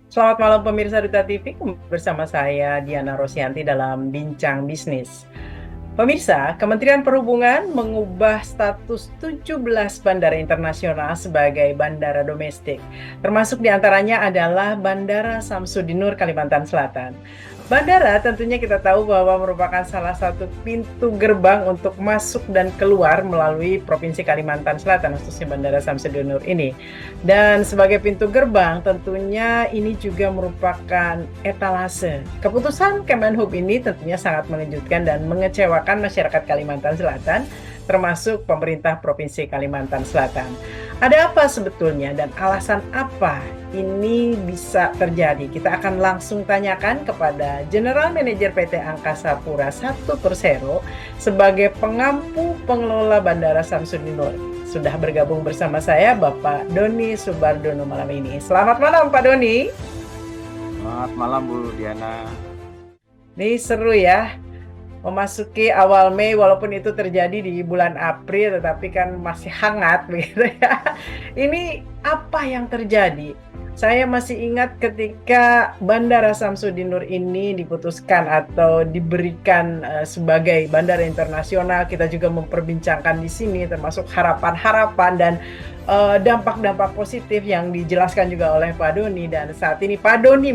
Selamat malam pemirsa Duta TV, bersama saya Diana Rosianti dalam Bincang Bisnis. Pemirsa, Kementerian Perhubungan mengubah status 17 bandara internasional sebagai bandara domestik. Termasuk diantaranya adalah Bandara Samsudinur, Kalimantan Selatan. Bandara tentunya kita tahu bahwa merupakan salah satu pintu gerbang untuk masuk dan keluar melalui Provinsi Kalimantan Selatan, khususnya Bandara Samsudinur ini. Dan sebagai pintu gerbang tentunya ini juga merupakan etalase. Keputusan Kemenhub ini tentunya sangat mengejutkan dan mengecewakan masyarakat Kalimantan Selatan, termasuk pemerintah Provinsi Kalimantan Selatan. Ada apa sebetulnya dan alasan apa ini bisa terjadi? Kita akan langsung tanyakan kepada General Manager PT Angkasa Pura I Persero sebagai pengampu pengelola Bandara Samsudinur. Sudah bergabung bersama saya Bapak Doni Subardono malam ini. Selamat malam Pak Doni. Selamat malam Bu Diana. Ini seru ya, memasuki awal Mei walaupun itu terjadi di bulan April tetapi kan masih hangat begitu ya. Ini apa yang terjadi? Saya masih ingat ketika Bandara Samsudinur ini diputuskan atau diberikan sebagai bandara internasional, kita juga memperbincangkan di sini termasuk harapan-harapan dan dampak-dampak positif yang dijelaskan juga oleh Pak Doni. Dan saat ini Pak Doni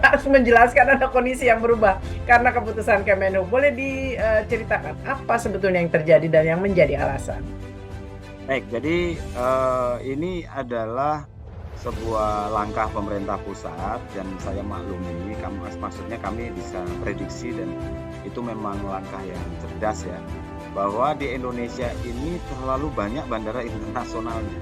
harus menjelaskan ada kondisi yang berubah karena keputusan Kemenhub. Boleh diceritakan apa sebetulnya yang terjadi dan yang menjadi alasan? Baik, jadi ini adalah sebuah langkah pemerintah pusat dan saya maklumi, maksudnya kami bisa prediksi dan itu memang langkah yang cerdas ya, bahwa di Indonesia ini terlalu banyak bandara internasionalnya.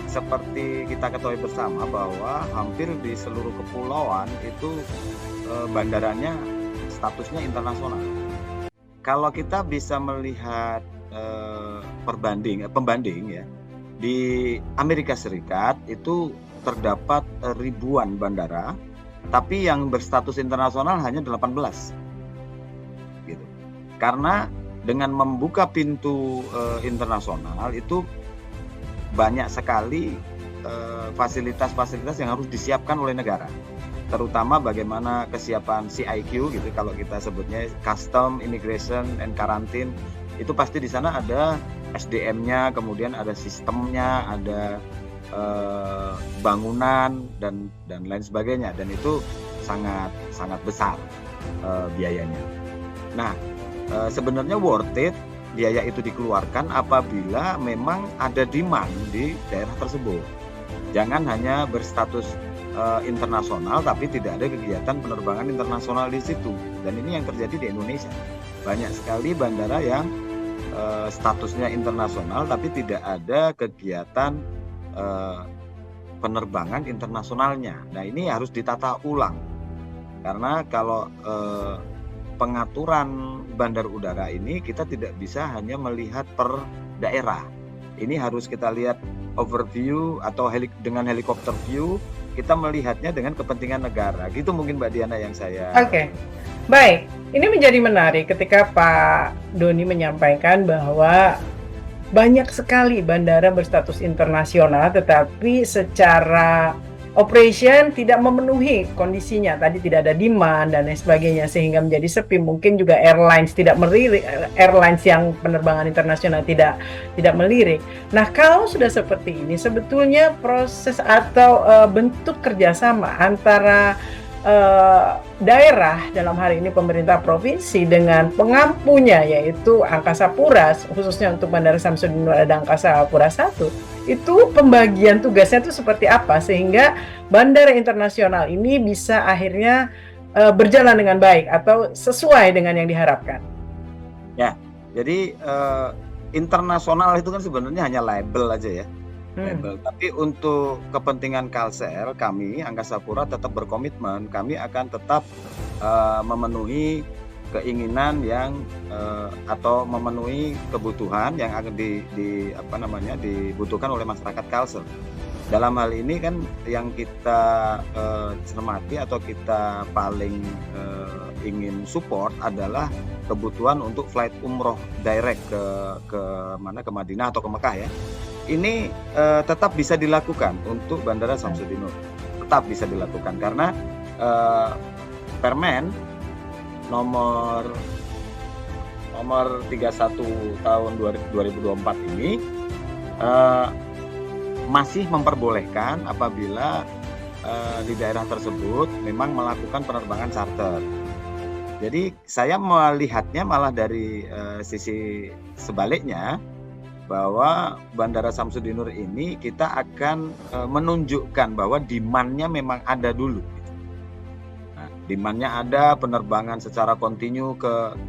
Seperti kita ketahui bersama bahwa hampir di seluruh kepulauan itu bandaranya statusnya internasional. Kalau kita bisa melihat pembanding ya, di Amerika Serikat itu terdapat ribuan bandara, tapi yang berstatus internasional hanya 18. Gitu. Karena dengan membuka pintu internasional itu banyak sekali fasilitas-fasilitas yang harus disiapkan oleh negara. Terutama bagaimana kesiapan CIQ gitu, kalau kita sebutnya Custom, Immigration, and Quarantine, itu pasti di sana ada SDM-nya, kemudian ada sistemnya, ada bangunan dan lain sebagainya, dan itu sangat besar biayanya. Nah, sebenarnya worth it biaya itu dikeluarkan apabila memang ada demand di daerah tersebut. Jangan hanya berstatus internasional tapi tidak ada kegiatan penerbangan internasional di situ. Dan ini yang terjadi di Indonesia. Banyak sekali bandara yang statusnya internasional tapi tidak ada kegiatan penerbangan internasionalnya. Nah, ini harus ditata ulang. Karena kalau pengaturan bandar udara ini kita tidak bisa hanya melihat per daerah. Ini harus kita lihat overview atau dengan helikopter view, kita melihatnya dengan kepentingan negara. Gitu mungkin Mbak Diana yang saya... Oke. Baik, ini menjadi menarik ketika Pak Doni menyampaikan bahwa banyak sekali bandara berstatus internasional tetapi secara operation tidak memenuhi kondisinya. Tadi tidak ada demand dan lain sebagainya sehingga menjadi sepi. Mungkin juga airlines tidak melirik, airlines yang penerbangan internasional tidak melirik. Nah, kalau sudah seperti ini sebetulnya proses atau bentuk kerjasama antara daerah, dalam hari ini pemerintah provinsi dengan pengampunya yaitu Angkasa Pura, khususnya untuk Bandara Samsudinur ada Angkasa Pura I, itu pembagian tugasnya itu seperti apa sehingga bandara internasional ini bisa akhirnya berjalan dengan baik atau sesuai dengan yang diharapkan? Ya, jadi internasional itu kan sebenarnya hanya label aja ya. Label. Tapi untuk kepentingan Kalsel, kami Angkasa Pura tetap berkomitmen, kami akan tetap memenuhi keinginan yang atau memenuhi kebutuhan yang akan dibutuhkan oleh masyarakat Kalsel. Dalam hal ini kan yang kita cermati atau kita paling ingin support adalah kebutuhan untuk flight umroh direct ke Madinah atau ke Mekah ya. ini tetap bisa dilakukan untuk Bandara Samsudinur, tetap bisa dilakukan karena Permen nomor 31 tahun 2024 ini masih memperbolehkan apabila di daerah tersebut memang melakukan penerbangan charter. Jadi saya melihatnya malah dari sisi sebaliknya, bahwa Bandara Samsudinur ini kita akan menunjukkan bahwa demand-nya memang ada dulu. Nah, demand-nya ada, penerbangan secara kontinu,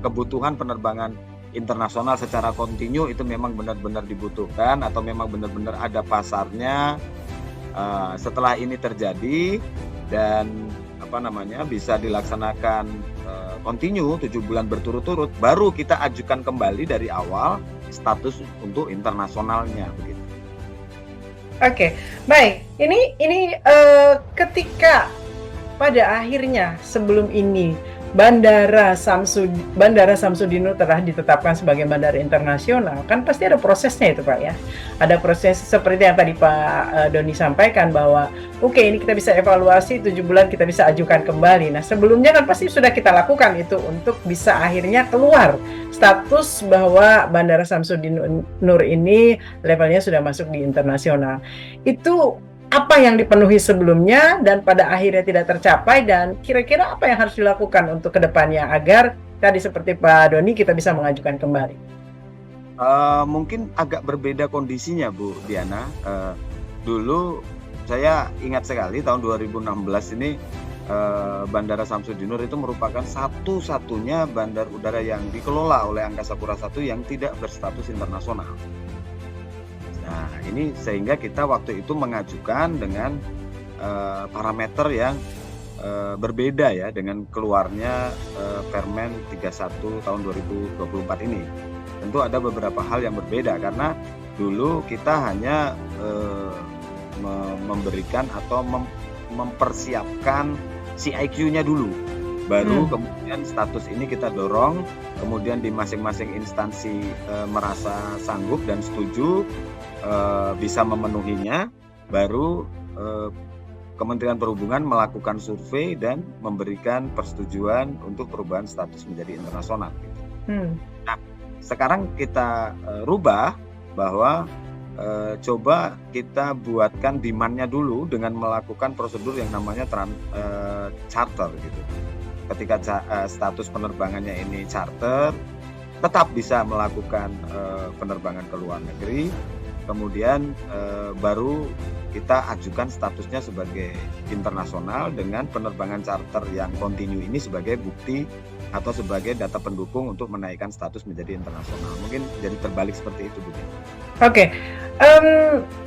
kebutuhan penerbangan internasional secara kontinu itu memang benar-benar dibutuhkan atau memang benar-benar ada pasarnya. Setelah ini terjadi dan bisa dilaksanakan kontinu 7 bulan berturut-turut, baru kita ajukan kembali dari awal status untuk internasionalnya begitu. Oke, baik. Ini ketika pada akhirnya sebelum ini Bandara Samsudinur telah ditetapkan sebagai bandara internasional, kan pasti ada prosesnya itu Pak ya. Ada proses seperti yang tadi Pak Doni sampaikan bahwa oke, ini kita bisa evaluasi 7 bulan kita bisa ajukan kembali. Nah sebelumnya kan pasti sudah kita lakukan itu untuk bisa akhirnya keluar status bahwa Bandara Samsudinur ini levelnya sudah masuk di internasional. Itu apa yang dipenuhi sebelumnya dan pada akhirnya tidak tercapai, dan kira-kira apa yang harus dilakukan untuk kedepannya agar tadi seperti Pak Doni kita bisa mengajukan kembali? Mungkin agak berbeda kondisinya Bu Diana. Dulu saya ingat sekali tahun 2016 ini Bandara Samsudinur itu merupakan satu-satunya bandar udara yang dikelola oleh Angkasa Pura I yang tidak berstatus internasional. Nah, ini sehingga kita waktu itu mengajukan dengan parameter yang berbeda ya dengan keluarnya Permen 31 tahun 2024 ini. Tentu ada beberapa hal yang berbeda karena dulu kita hanya memberikan atau mempersiapkan CIQ-nya dulu. Baru kemudian status ini kita dorong, kemudian di masing-masing instansi merasa sanggup dan setuju bisa memenuhinya, baru Kementerian Perhubungan melakukan survei dan memberikan persetujuan untuk perubahan status menjadi internasional. Nah, sekarang kita rubah bahwa coba kita buatkan demand-nya dulu dengan melakukan prosedur yang namanya charter gitu. Ketika status penerbangannya ini charter, tetap bisa melakukan penerbangan ke luar negeri. Kemudian baru kita ajukan statusnya sebagai internasional dengan penerbangan charter yang kontinu ini sebagai bukti atau sebagai data pendukung untuk menaikkan status menjadi internasional. Mungkin jadi terbalik seperti itu, Bu. Oke,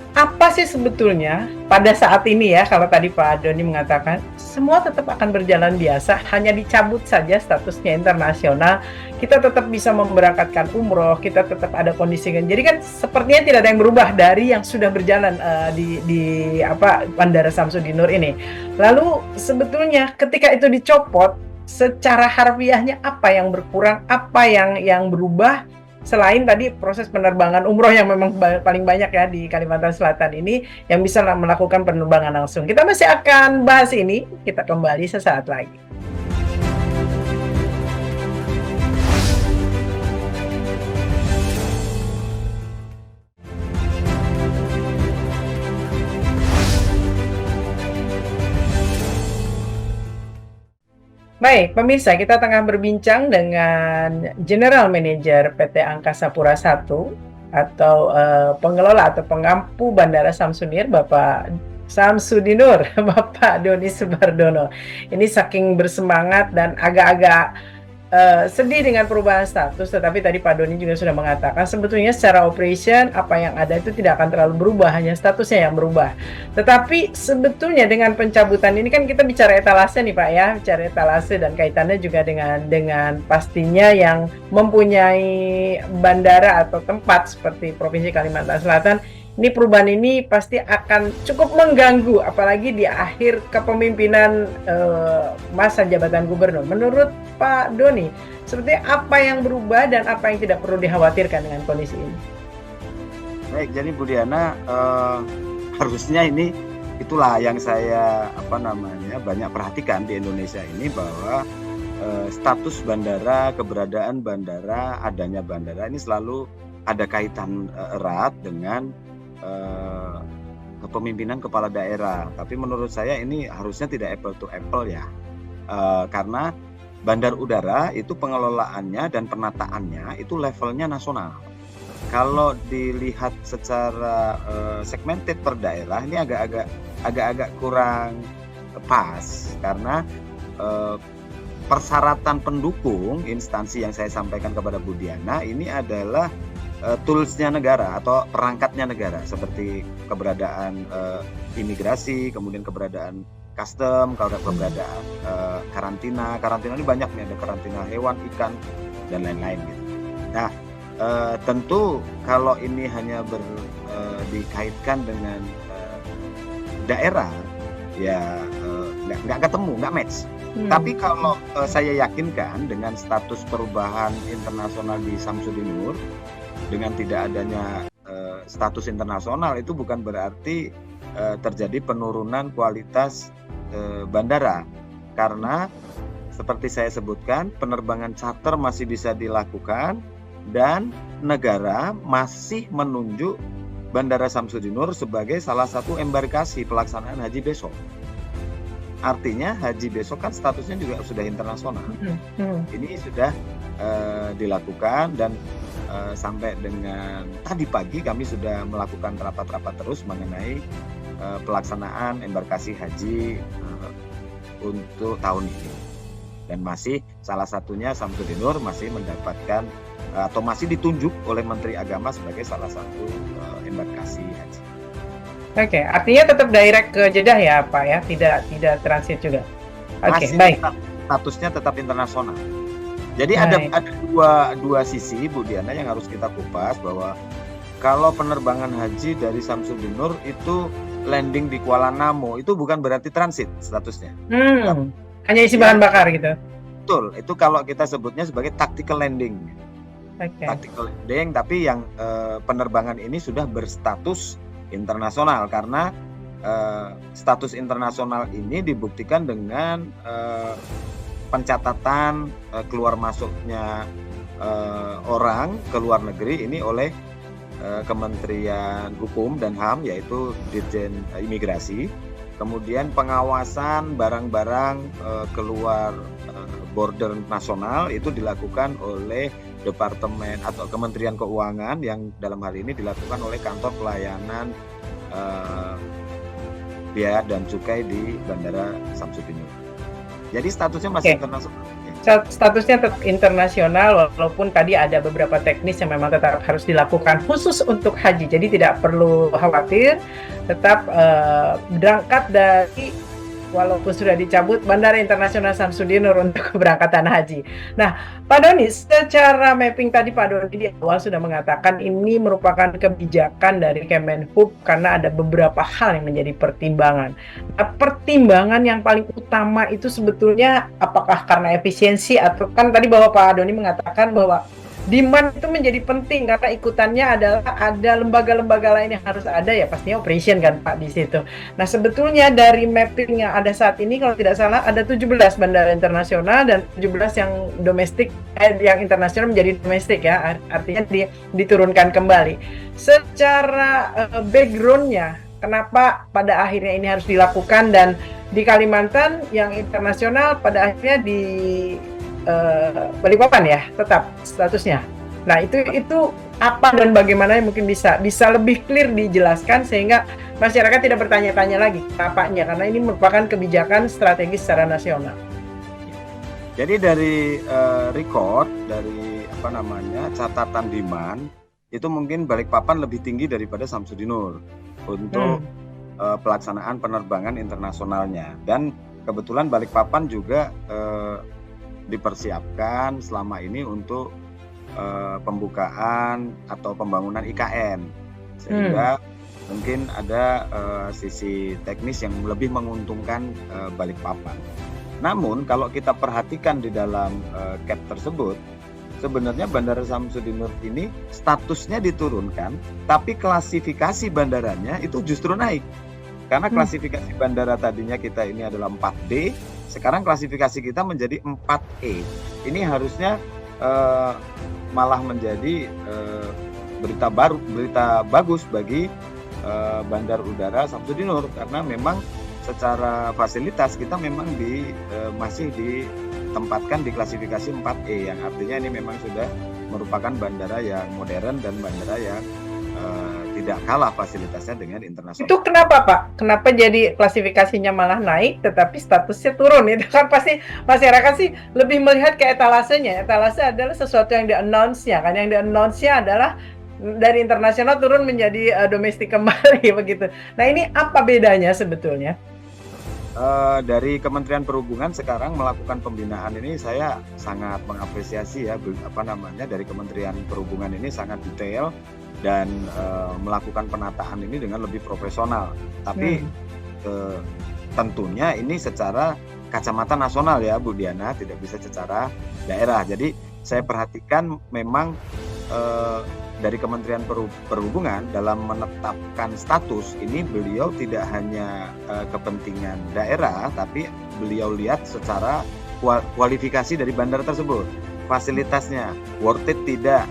apa sih sebetulnya pada saat ini ya, kalau tadi Pak Doni mengatakan semua tetap akan berjalan biasa, hanya dicabut saja statusnya internasional, kita tetap bisa memberangkatkan umroh, kita tetap ada kondisi kan. Jadi kan sepertinya tidak ada yang berubah dari yang sudah berjalan di Bandara Samsudinur ini. Lalu sebetulnya ketika itu dicopot, secara harfiahnya apa yang berkurang, apa yang berubah? Selain tadi proses penerbangan umroh yang memang paling banyak ya di Kalimantan Selatan ini yang bisa melakukan penerbangan langsung. Kita masih akan bahas ini, kita kembali sesaat lagi. Baik, pemirsa, kita tengah berbincang dengan General Manager PT Angkasa Pura I atau pengelola atau pengampu Bandara Samsudinur, Bapak Samsudinur, Bapak Doni Subardono. Ini saking bersemangat dan agak-agak sedih dengan perubahan status, tetapi tadi Pak Doni juga sudah mengatakan sebetulnya secara operation apa yang ada itu tidak akan terlalu berubah, hanya statusnya yang berubah. Tetapi sebetulnya dengan pencabutan ini kan kita bicara etalase nih Pak ya, bicara etalase dan kaitannya juga dengan pastinya yang mempunyai bandara atau tempat seperti Provinsi Kalimantan Selatan. Ini perubahan ini pasti akan cukup mengganggu, apalagi di akhir kepemimpinan masa jabatan gubernur. Menurut Pak Doni, seperti apa yang berubah dan apa yang tidak perlu dikhawatirkan dengan kondisi ini? Baik, jadi Bu Diana, harusnya ini itulah yang saya banyak perhatikan di Indonesia ini bahwa status bandara, keberadaan bandara, adanya bandara ini selalu ada kaitan erat dengan kepemimpinan kepala daerah. Tapi menurut saya ini harusnya tidak apple to apple ya, karena bandar udara itu pengelolaannya dan penataannya itu levelnya nasional. Kalau dilihat secara segmented per daerah ini agak kurang pas, karena persyaratan pendukung instansi yang saya sampaikan kepada Bu Diana ini adalah toolsnya negara atau perangkatnya negara, seperti keberadaan imigrasi, kemudian keberadaan custom, keberadaan karantina ini banyak nih, ada karantina hewan, ikan, dan lain-lain gitu. Nah, tentu kalau ini hanya dikaitkan dengan daerah, ya nggak ketemu, nggak match. Tapi kalau saya yakinkan dengan status perubahan internasional di Samsudin Nur, dengan tidak adanya status internasional, itu bukan berarti terjadi penurunan kualitas bandara, karena seperti saya sebutkan, penerbangan charter masih bisa dilakukan dan negara masih menunjuk Bandara Samsudin Nur sebagai salah satu embarkasi pelaksanaan haji besok. Artinya haji besok kan statusnya juga sudah internasional. Ini sudah dilakukan, dan sampai dengan tadi pagi kami sudah melakukan rapat-rapat terus mengenai pelaksanaan embarkasi haji untuk tahun ini. Dan masih salah satunya Samsudin Nur masih mendapatkan atau masih ditunjuk oleh Menteri Agama sebagai salah satu embarkasi haji. Oke, artinya tetap direct ke Jeddah ya Pak ya, tidak transit juga. Oke, baik. Statusnya tetap internasional. Jadi ada dua sisi Bu Diana yang harus kita kupas, bahwa kalau penerbangan haji dari Samsudin Nur itu landing di Kuala Namu, itu bukan berarti transit statusnya. Hanya isi bahan bakar gitu. Betul, itu kalau kita sebutnya sebagai tactical landing. Tactical landing, tapi yang penerbangan ini sudah berstatus internasional, karena status internasional ini dibuktikan dengan pencatatan keluar masuknya orang ke luar negeri ini oleh Kementerian Hukum dan HAM, yaitu Dirjen Imigrasi. Kemudian pengawasan barang-barang keluar border nasional itu dilakukan oleh Departemen atau Kementerian Keuangan, yang dalam hal ini dilakukan oleh Kantor Pelayanan Biaya dan Cukai di Bandara Samsudin Nur. Jadi statusnya masih internasional. Statusnya tetap internasional, walaupun tadi ada beberapa teknis yang memang tetap harus dilakukan khusus untuk haji. Jadi tidak perlu khawatir, tetap berangkat dari, walaupun sudah dicabut Bandara Internasional Samsudin Nur untuk keberangkatan haji. Nah, Pak Doni, secara mapping tadi Pak Doni di awal sudah mengatakan ini merupakan kebijakan dari Kemenhub karena ada beberapa hal yang menjadi pertimbangan. Nah, pertimbangan yang paling utama itu sebetulnya apakah karena efisiensi, atau kan tadi bahwa Pak Doni mengatakan bahwa demand itu menjadi penting karena ikutannya adalah ada lembaga-lembaga lain yang harus ada, ya pastinya operation kan Pak di situ. Nah, sebetulnya dari mapping yang ada saat ini kalau tidak salah ada 17 bandara internasional dan 17 yang domestik, yang internasional menjadi domestik ya, artinya diturunkan kembali. Secara background-nya kenapa pada akhirnya ini harus dilakukan, dan di Kalimantan yang internasional pada akhirnya di Balikpapan ya tetap statusnya. Nah, itu apa dan bagaimana yang mungkin bisa lebih clear dijelaskan sehingga masyarakat tidak bertanya-tanya lagi apanya, karena ini merupakan kebijakan strategis secara nasional. Jadi dari record dari catatan demand itu mungkin Balikpapan lebih tinggi daripada Samsudin Nur untuk pelaksanaan penerbangan internasionalnya, dan kebetulan Balikpapan juga dipersiapkan selama ini untuk pembukaan atau pembangunan IKN, sehingga mungkin ada sisi teknis yang lebih menguntungkan Balikpapan. Namun kalau kita perhatikan di dalam cap tersebut, sebenarnya Bandara Samsudin Nur ini statusnya diturunkan, tapi klasifikasi bandaranya itu justru naik. Karena klasifikasi bandara tadinya kita ini adalah 4D, sekarang klasifikasi kita menjadi 4E. Ini harusnya malah menjadi berita bagus bagi Bandar Udara Samsudin Nur, karena memang secara fasilitas kita memang masih ditempatkan di klasifikasi 4E, yang artinya ini memang sudah merupakan bandara yang modern dan bandara yang tidak kalah fasilitasnya dengan internasional. Itu kenapa Pak? Kenapa jadi klasifikasinya malah naik tetapi statusnya turun? Itu kan pasti masyarakat sih lebih melihat ke etalasenya. Etalase adalah sesuatu yang di-announce-nya kan, yang di-announce-nya adalah dari internasional turun menjadi domestik kembali begitu. Nah, ini apa bedanya sebetulnya? Dari Kementerian Perhubungan sekarang melakukan pembinaan ini, saya sangat mengapresiasi ya, dari Kementerian Perhubungan ini sangat detail dan melakukan penataan ini dengan lebih profesional. Tapi tentunya ini secara kacamata nasional ya Bu Diana, tidak bisa secara daerah. Jadi saya perhatikan memang dari Kementerian Perhubungan dalam menetapkan status ini, beliau tidak hanya kepentingan daerah, tapi beliau lihat secara kualifikasi dari bandara tersebut, fasilitasnya worth it tidak,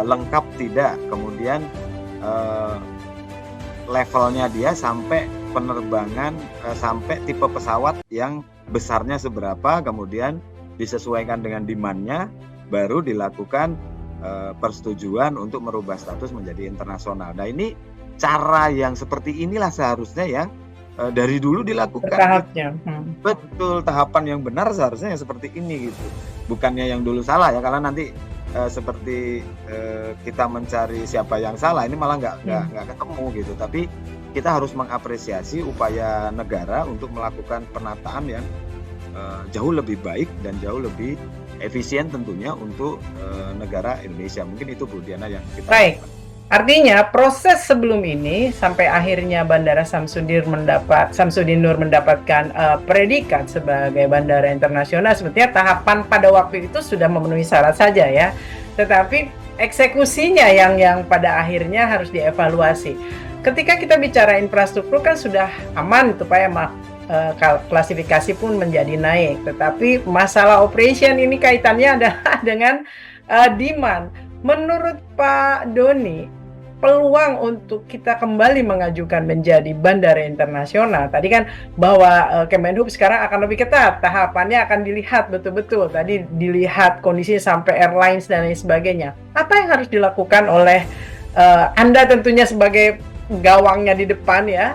lengkap tidak, kemudian levelnya dia sampai penerbangan, sampai tipe pesawat yang besarnya seberapa, kemudian disesuaikan dengan demand-nya, baru dilakukan persetujuan untuk merubah status menjadi internasional. Nah, ini cara yang seperti inilah seharusnya yang dari dulu dilakukan. Tahapnya. Betul, tahapan yang benar seharusnya yang seperti ini gitu. Bukannya yang dulu salah ya, karena nanti seperti kita mencari siapa yang salah, ini malah nggak ketemu gitu. Tapi kita harus mengapresiasi upaya negara untuk melakukan penataan yang jauh lebih baik dan jauh lebih efisien tentunya untuk negara Indonesia. Mungkin itu Bu Diana yang kita baik. Artinya proses sebelum ini sampai akhirnya Bandara Samsudin Nur mendapatkan predikat sebagai bandara internasional, sebetulnya tahapan pada waktu itu sudah memenuhi syarat saja ya. Tetapi eksekusinya yang pada akhirnya harus dievaluasi. Ketika kita bicara infrastruktur kan sudah aman itu Pak ya, klasifikasi pun menjadi naik, tetapi masalah operation ini kaitannya adalah dengan demand. Menurut Pak Doni, peluang untuk kita kembali mengajukan menjadi bandara internasional, tadi kan bahwa Kemenhub sekarang akan lebih ketat, tahapannya akan dilihat betul-betul, tadi dilihat kondisinya sampai airlines dan lain sebagainya. Apa yang harus dilakukan oleh Anda tentunya sebagai gawangnya di depan ya,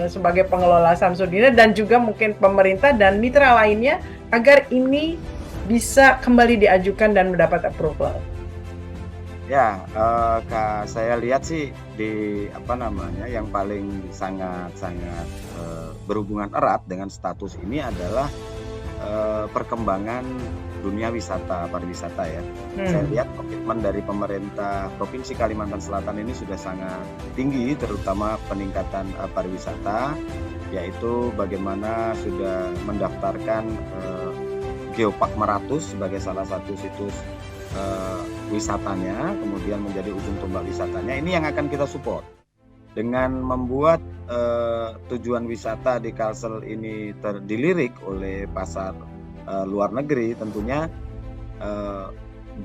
sebagai pengelola Samsudin dan juga mungkin pemerintah dan mitra lainnya agar ini bisa kembali diajukan dan mendapat approval? Ya, saya lihat sih yang paling sangat berhubungan erat dengan status ini adalah perkembangan dunia pariwisata ya. Saya lihat komitmen dari pemerintah Provinsi Kalimantan Selatan ini sudah sangat tinggi, terutama peningkatan pariwisata, yaitu bagaimana sudah mendaftarkan Geopark Meratus sebagai salah satu situs wisatanya, kemudian menjadi ujung tombak wisatanya. Ini yang akan kita support dengan membuat tujuan wisata di Kalsel ini dilirik oleh pasar luar negeri. Tentunya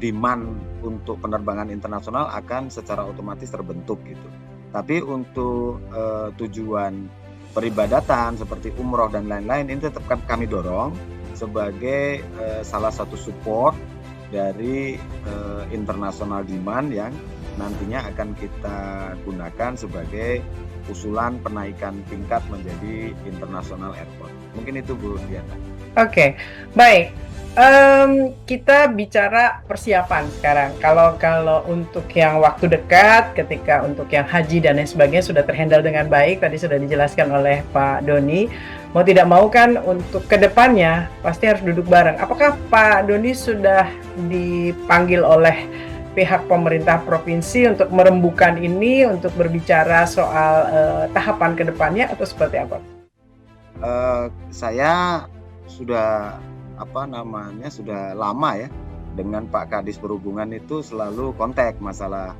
demand untuk penerbangan internasional akan secara otomatis terbentuk gitu. Tapi untuk tujuan peribadatan seperti umroh dan lain-lain ini tetap kami dorong sebagai salah satu support dari international demand yang nantinya akan kita gunakan sebagai usulan penaikan tingkat menjadi international airport. Mungkin itu Bu Diana. Oke, baik. Kita bicara persiapan sekarang. Kalau untuk yang waktu dekat, ketika untuk yang haji dan lain sebagainya sudah terhandle dengan baik, tadi sudah dijelaskan oleh Pak Doni. Mau tidak mau kan untuk kedepannya pasti harus duduk bareng. Apakah Pak Doni sudah dipanggil oleh pihak pemerintah provinsi untuk merembukan ini, untuk berbicara soal tahapan kedepannya atau seperti apa? Saya sudah sudah lama ya dengan Pak Kadis Perhubungan itu selalu kontak masalah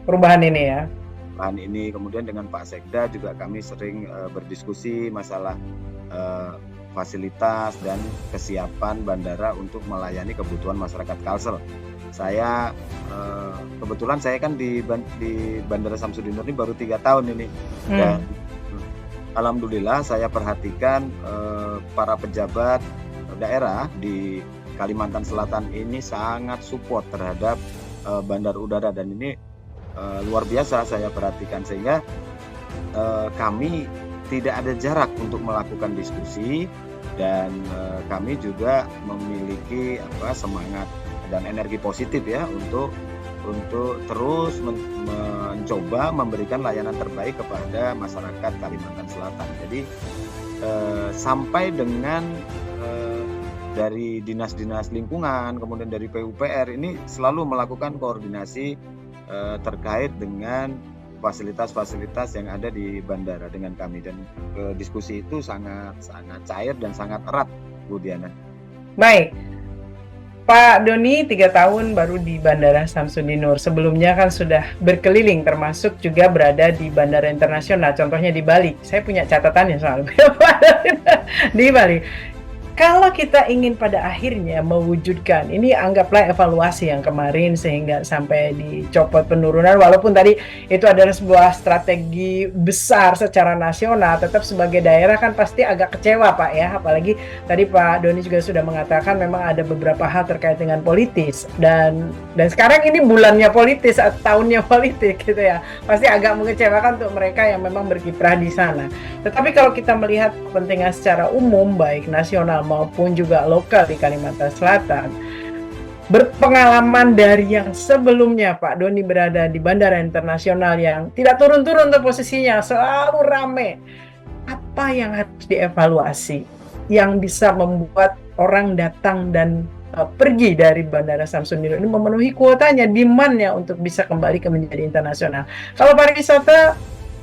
perubahan ini ya. Bahan ini, kemudian dengan Pak Sekda juga kami sering berdiskusi masalah fasilitas dan kesiapan bandara untuk melayani kebutuhan masyarakat Kalsel. Saya kebetulan saya kan di Bandara Samsudin Nur ini baru 3 tahun ini, dan alhamdulillah saya perhatikan para pejabat daerah di Kalimantan Selatan ini sangat support terhadap bandar udara, dan ini luar biasa saya perhatikan, sehingga kami tidak ada jarak untuk melakukan diskusi, dan kami juga memiliki semangat dan energi positif ya untuk terus mencoba memberikan layanan terbaik kepada masyarakat Kalimantan Selatan. Jadi sampai dengan dari dinas-dinas lingkungan, kemudian dari PUPR ini selalu melakukan koordinasi terkait dengan fasilitas-fasilitas yang ada di bandara dengan kami, dan diskusi itu sangat cair dan sangat erat, Bu Diana. Baik, Pak Doni 3 tahun baru di Bandara Samsudin Nur. Sebelumnya kan sudah berkeliling, termasuk juga berada di bandara internasional, contohnya di Bali. Saya punya catatannya soal di Bali. Kalau kita ingin pada akhirnya mewujudkan, ini anggaplah evaluasi yang kemarin sehingga sampai dicopot penurunan, walaupun tadi itu adalah sebuah strategi besar secara nasional, tetap sebagai daerah kan pasti agak kecewa Pak ya, apalagi tadi Pak Doni juga sudah mengatakan memang ada beberapa hal terkait dengan politis, dan sekarang ini bulannya politis, tahunnya politik gitu ya, pasti agak mengecewakan untuk mereka yang memang berkiprah di sana. Tetapi kalau kita melihat kepentingan secara umum, baik nasional maupun juga lokal di Kalimantan Selatan, berpengalaman dari yang sebelumnya Pak Doni berada di bandara internasional yang tidak turun-turun tuh posisinya, selalu rame, apa yang harus dievaluasi yang bisa membuat orang datang dan pergi dari Bandara Samsudin Nur ini memenuhi kuotanya, demand-nya untuk bisa kembali ke menjadi internasional. Kalau pariwisata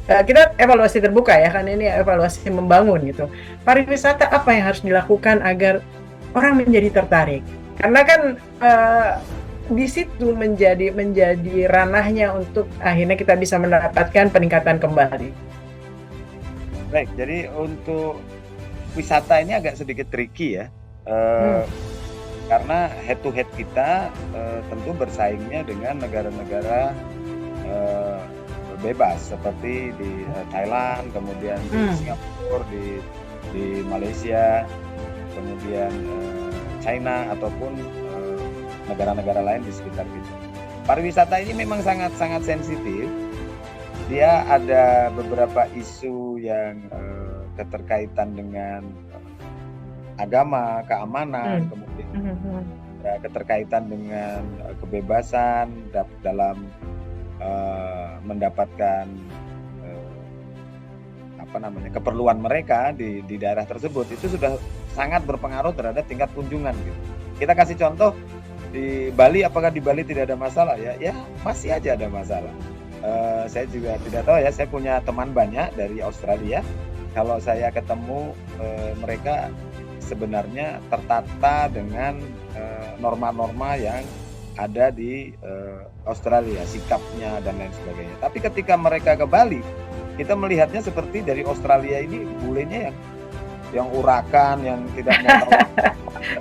kita evaluasi terbuka ya, kan ini evaluasi membangun gitu. Pariwisata apa yang harus dilakukan agar orang menjadi tertarik? Karena kan di situ menjadi ranahnya untuk akhirnya kita bisa mendapatkan peningkatan kembali. Baik, jadi untuk wisata ini agak sedikit tricky ya, karena head to head kita tentu bersaingnya dengan negara-negara bebas seperti di Thailand, kemudian di Singapura, di Malaysia, kemudian China ataupun negara-negara lain di sekitar kita. Pariwisata ini memang sangat sensitif. Dia ada beberapa isu yang keterkaitan dengan agama, keamanan, kemudian keterkaitan dengan kebebasan dalam mendapatkan keperluan mereka di daerah tersebut. Itu sudah sangat berpengaruh terhadap tingkat kunjungan gitu. Kita kasih contoh di Bali, apakah di Bali tidak ada masalah ya? Ya masih aja ada masalah. Saya juga tidak tahu ya, saya punya teman banyak dari Australia. Kalau saya ketemu mereka sebenarnya tertata dengan norma-norma yang ada di Australia, sikapnya dan lain sebagainya. Tapi ketika mereka ke Bali, kita melihatnya seperti dari Australia ini bulenya yang urakan, yang tidak mau tahu.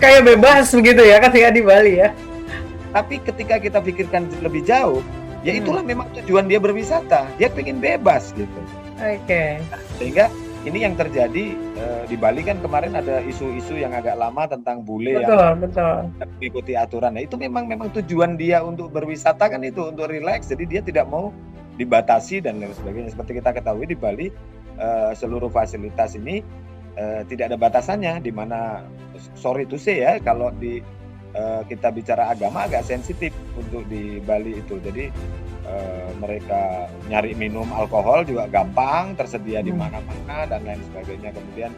Kayak bebas begitu ya ketika di Bali ya. Tapi ketika kita pikirkan lebih jauh, ya itulah memang tujuan dia berwisata. Dia pengen bebas gitu. Oke. Sehingga ini yang terjadi di Bali kan kemarin ada isu-isu yang agak lama tentang bule yang mengikuti aturan. Nah, itu memang tujuan dia untuk berwisata kan itu, untuk rileks. Jadi dia tidak mau dibatasi dan lain sebagainya. Seperti kita ketahui di Bali seluruh fasilitas ini tidak ada batasannya, di mana sorry to say ya, kalau kita bicara agama agak sensitif untuk di Bali itu. Jadi mereka nyari minum alkohol juga gampang, tersedia di mana-mana dan lain sebagainya. Kemudian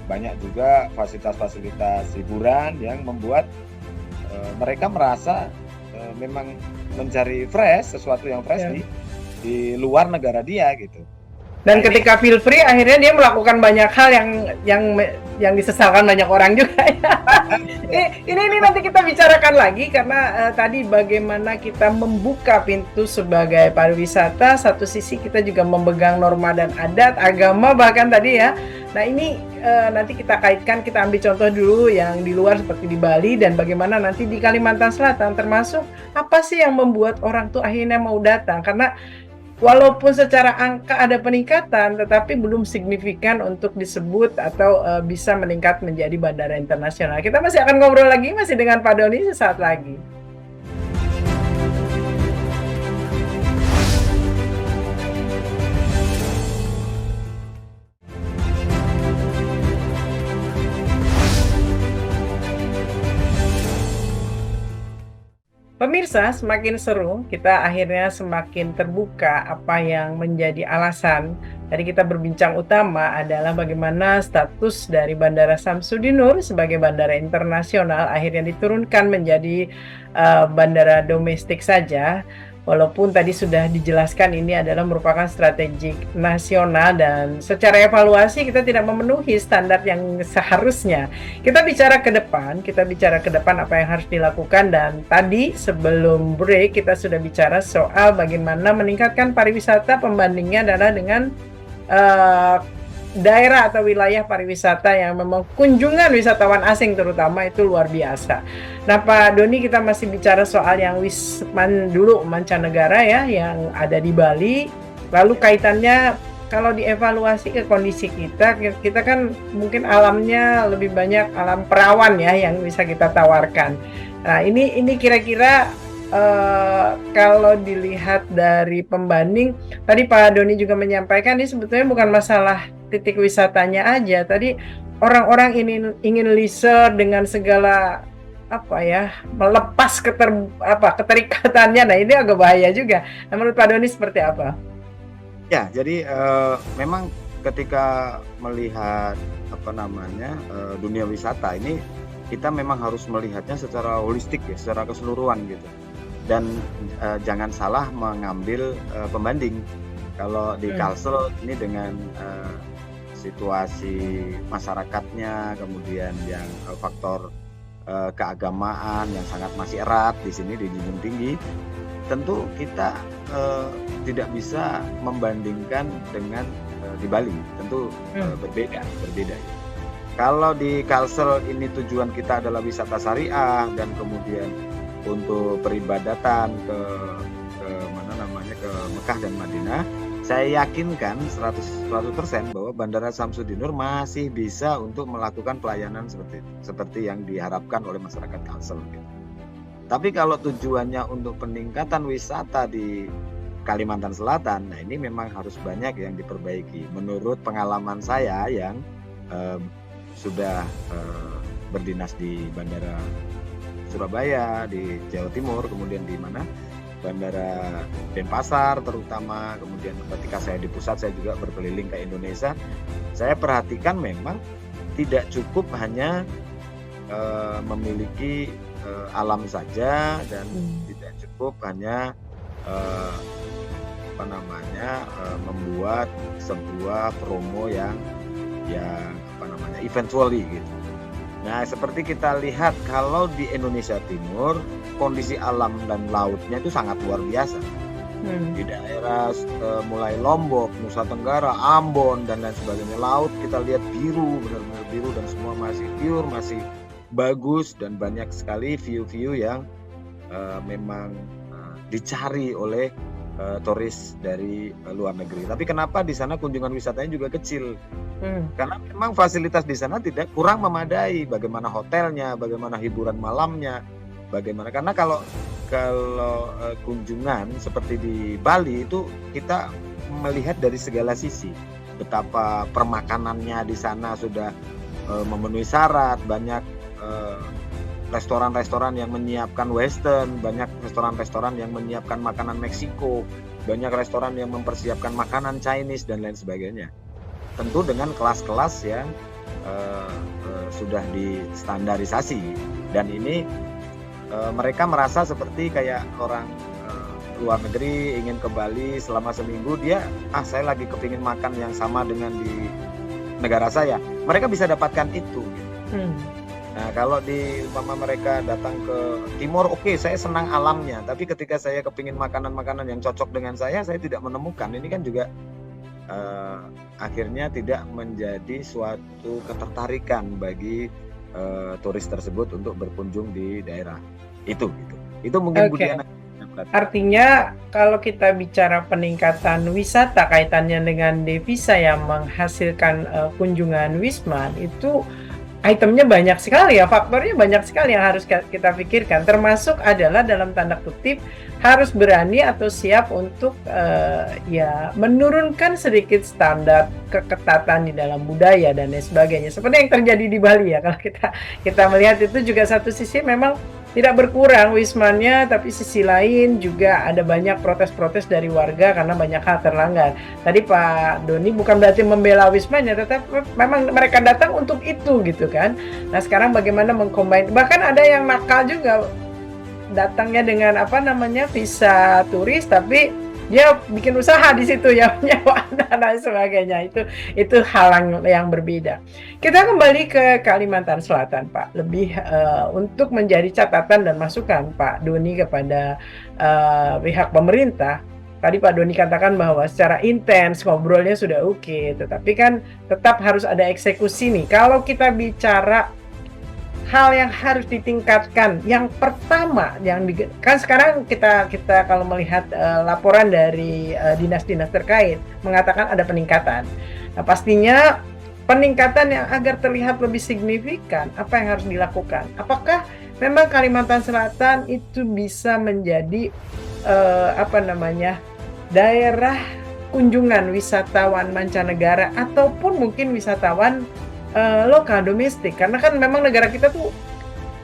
banyak juga fasilitas-fasilitas hiburan yang membuat mereka merasa memang mencari sesuatu yang fresh di luar negara dia gitu. Dan Nah ini ketika feel free, akhirnya dia melakukan banyak hal yang disesalkan banyak orang juga ya. Ini nanti kita bicarakan lagi karena tadi bagaimana kita membuka pintu sebagai pariwisata, satu sisi kita juga memegang norma dan adat, agama bahkan tadi ya. Nah ini nanti kita kaitkan, kita ambil contoh dulu yang di luar seperti di Bali dan bagaimana nanti di Kalimantan Selatan, termasuk apa sih yang membuat orang tuh akhirnya mau datang, karena walaupun secara angka ada peningkatan, tetapi belum signifikan untuk disebut atau bisa meningkat menjadi bandara internasional. Kita masih akan ngobrol lagi, masih dengan Pak Doni sesaat lagi. Pemirsa, semakin seru, kita akhirnya semakin terbuka apa yang menjadi alasan. Tadi kita berbincang utama adalah bagaimana status dari Bandara Samsudinur sebagai bandara internasional akhirnya diturunkan menjadi bandara domestik saja. Walaupun tadi sudah dijelaskan ini adalah merupakan strategi nasional dan secara evaluasi kita tidak memenuhi standar yang seharusnya. Kita bicara ke depan apa yang harus dilakukan, dan tadi sebelum break kita sudah bicara soal bagaimana meningkatkan pariwisata. Pembandingnya adalah dengan daerah atau wilayah pariwisata yang memang kunjungan wisatawan asing terutama itu luar biasa. Nah Pak Doni, kita masih bicara soal yang dulu mancanegara ya yang ada di Bali, lalu kaitannya kalau dievaluasi ke kondisi kita kan mungkin alamnya lebih banyak alam perawan ya yang bisa kita tawarkan. Nah ini kira-kira kalau dilihat dari pembanding, tadi Pak Doni juga menyampaikan ini sebetulnya bukan masalah titik wisatanya aja. Tadi orang-orang ingin leisure dengan segala apa ya, melepas keterikatannya. Nah ini agak bahaya juga. Nah, menurut Pak Doni seperti apa? ya jadi memang ketika melihat dunia wisata ini kita memang harus melihatnya secara holistik ya, secara keseluruhan gitu. Dan jangan salah mengambil pembanding. Kalau di Kalsel ini dengan situasi masyarakatnya, kemudian yang faktor keagamaan yang sangat masih erat di sini di Junjung Tinggi, tentu kita tidak bisa membandingkan dengan di Bali, tentu berbeda. Kalau di Kalsel ini tujuan kita adalah wisata syariah dan kemudian untuk peribadatan ke Mekah dan Madinah, saya yakinkan 100% bahwa Bandara Samsudinur masih bisa untuk melakukan pelayanan seperti yang diharapkan oleh masyarakat Kalsel. Tapi kalau tujuannya untuk peningkatan wisata di Kalimantan Selatan, nah ini memang harus banyak yang diperbaiki. Menurut pengalaman saya yang sudah berdinas di Bandara Surabaya, di Jawa Timur, kemudian di Bandara Denpasar terutama, kemudian ketika saya di pusat saya juga berkeliling ke Indonesia. Saya perhatikan memang tidak cukup hanya memiliki alam saja dan tidak cukup hanya membuat sebuah promo yang eventually gitu. Nah, seperti kita lihat kalau di Indonesia Timur, kondisi alam dan lautnya itu sangat luar biasa. Di daerah mulai Lombok, Nusa Tenggara, Ambon, dan lain sebagainya, laut kita lihat biru, benar-benar biru dan semua masih pure, masih bagus dan banyak sekali view-view yang memang dicari oleh turis dari luar negeri. Tapi kenapa di sana kunjungan wisatanya juga kecil? Karena memang fasilitas di sana kurang memadai. Bagaimana hotelnya, bagaimana hiburan malamnya, bagaimana, karena kalau kunjungan seperti di Bali itu kita melihat dari segala sisi. Betapa permakanannya di sana sudah memenuhi syarat, banyak restoran-restoran yang menyiapkan western, banyak restoran-restoran yang menyiapkan makanan Meksiko, banyak restoran yang mempersiapkan makanan Chinese dan lain sebagainya. Tentu dengan kelas-kelas yang sudah distandarisasi, dan ini mereka merasa seperti kayak orang luar negeri, ingin ke Bali selama seminggu, dia saya lagi kepingin makan yang sama dengan di negara saya. Mereka bisa dapatkan itu gitu. Nah, kalau di umpama mereka datang ke timur, oke, saya senang alamnya, tapi ketika saya kepingin makanan-makanan yang cocok dengan saya tidak menemukan. Ini kan juga akhirnya tidak menjadi suatu ketertarikan bagi turis tersebut untuk berkunjung di daerah itu gitu. Itu mungkin Oke. Budiana. Artinya kalau kita bicara peningkatan wisata kaitannya dengan devisa yang menghasilkan kunjungan Wisman, itu itemnya banyak sekali ya, faktornya banyak sekali yang harus kita pikirkan, termasuk adalah dalam tanda kutip harus berani atau siap untuk ya menurunkan sedikit standar keketatan di dalam budaya dan lain sebagainya, seperti yang terjadi di Bali ya. Kalau kita melihat itu juga satu sisi memang tidak berkurang wismannya, tapi sisi lain juga ada banyak protes-protes dari warga karena banyak hal terlanggar. Tadi Pak Doni bukan berarti membela wismannya, tetapi memang mereka datang untuk itu gitu kan. Nah sekarang bagaimana mengcombine, bahkan ada yang nakal juga, datangnya dengan visa turis, tapi dia bikin usaha di situ ya, menyewa dan lain sebagainya. Itu hal yang berbeda. Kita kembali ke Kalimantan Selatan, Pak. Lebih untuk menjadi catatan dan masukan Pak Doni kepada pihak pemerintah. Tadi Pak Doni katakan bahwa secara intens ngobrolnya sudah oke, tetapi kan tetap harus ada eksekusi nih. Kalau kita bicara hal yang harus ditingkatkan, yang pertama kan sekarang kita kalau melihat laporan dari dinas-dinas terkait mengatakan ada peningkatan. Nah, pastinya peningkatan yang agar terlihat lebih signifikan, apa yang harus dilakukan? Apakah memang Kalimantan Selatan itu bisa menjadi daerah kunjungan wisatawan mancanegara ataupun mungkin wisatawan lokal domestik, karena kan memang negara kita tuh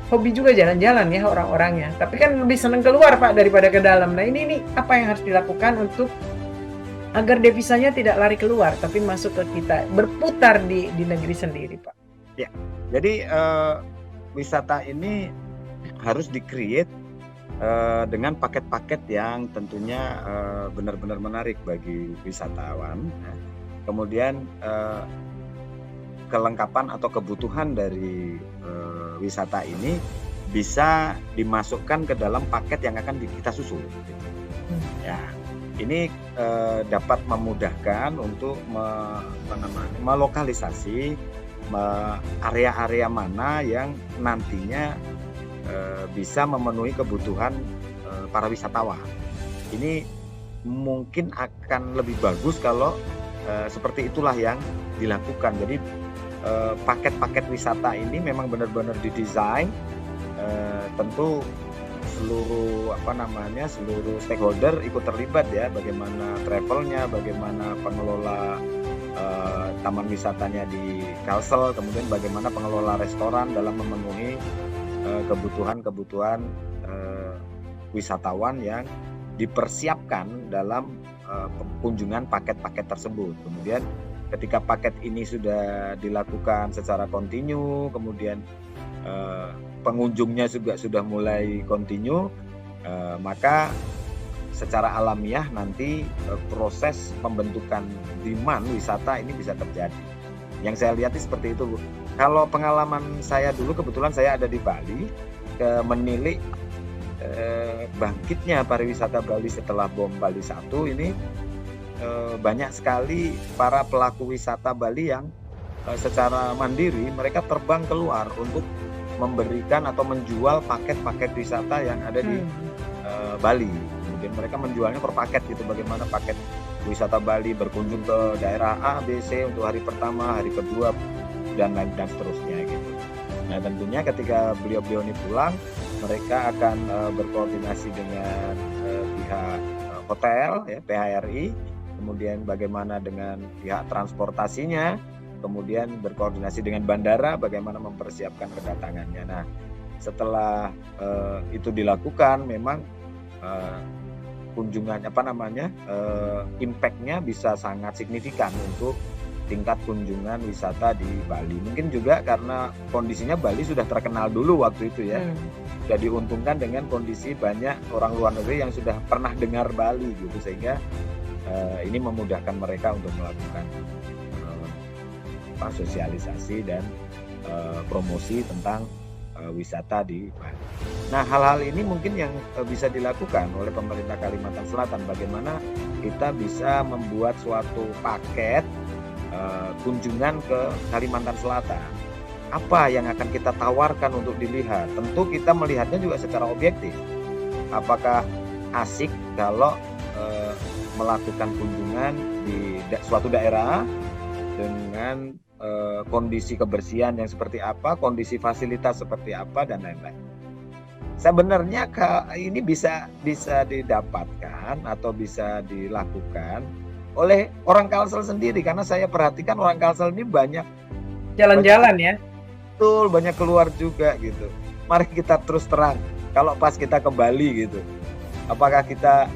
hobi juga jalan-jalan ya orang-orangnya, tapi kan lebih senang keluar Pak daripada ke dalam. Nah ini apa yang harus dilakukan untuk agar devisanya tidak lari keluar tapi masuk ke kita, berputar di negeri sendiri Pak? Ya, jadi wisata ini harus di-create dengan paket-paket yang tentunya benar-benar menarik bagi wisatawan. Kemudian kelengkapan atau kebutuhan dari wisata ini bisa dimasukkan ke dalam paket yang akan kita susun. Ya, ini dapat memudahkan untuk melokalisasi area-area mana yang nantinya bisa memenuhi kebutuhan para wisatawan. Ini mungkin akan lebih bagus kalau seperti itulah yang dilakukan. Jadi paket-paket wisata ini memang benar-benar didesain, tentu seluruh seluruh stakeholder ikut terlibat ya, bagaimana travelnya, bagaimana pengelola taman wisatanya di Kalsel, kemudian bagaimana pengelola restoran dalam memenuhi kebutuhan wisatawan yang dipersiapkan dalam kunjungan paket-paket tersebut. Kemudian ketika paket ini sudah dilakukan secara kontinu, kemudian pengunjungnya juga sudah mulai kontinu, maka secara alamiah nanti proses pembentukan demand wisata ini bisa terjadi. Yang saya lihat seperti itu, Bu. Kalau pengalaman saya dulu, kebetulan saya ada di Bali, menilik bangkitnya pariwisata Bali setelah bom Bali 1 ini, banyak sekali para pelaku wisata Bali yang secara mandiri mereka terbang keluar untuk memberikan atau menjual paket-paket wisata yang ada di Bali. Kemudian mereka menjualnya per paket gitu, bagaimana paket wisata Bali berkunjung ke daerah A, B, C untuk hari pertama, hari kedua, dan lain dan seterusnya gitu. Nah tentunya ketika beliau-beliau ini pulang, mereka akan berkoordinasi dengan pihak hotel ya, PHRI, kemudian bagaimana dengan pihak transportasinya, kemudian berkoordinasi dengan bandara bagaimana mempersiapkan kedatangannya. Nah setelah itu dilakukan, memang kunjungan impact-nya bisa sangat signifikan untuk tingkat kunjungan wisata di Bali. Mungkin juga karena kondisinya Bali sudah terkenal dulu waktu itu ya. Sudah diuntungkan dengan kondisi banyak orang luar negeri yang sudah pernah dengar Bali gitu, sehingga ini memudahkan mereka untuk melakukan sosialisasi dan promosi tentang wisata di Bali. Nah, hal-hal ini mungkin yang bisa dilakukan oleh pemerintah Kalimantan Selatan. Bagaimana kita bisa membuat suatu paket kunjungan ke Kalimantan Selatan. Apa yang akan kita tawarkan untuk dilihat? Tentu kita melihatnya juga secara objektif. Apakah asik kalau melakukan kunjungan di suatu daerah dengan kondisi kebersihan yang seperti apa, kondisi fasilitas seperti apa, dan lain-lain. Sebenarnya ini bisa didapatkan atau bisa dilakukan oleh orang Kalsel sendiri, karena saya perhatikan orang Kalsel ini banyak jalan-jalan ya. Betul, banyak keluar juga gitu. Mari kita terus terang, kalau pas kita ke Bali gitu, apakah kita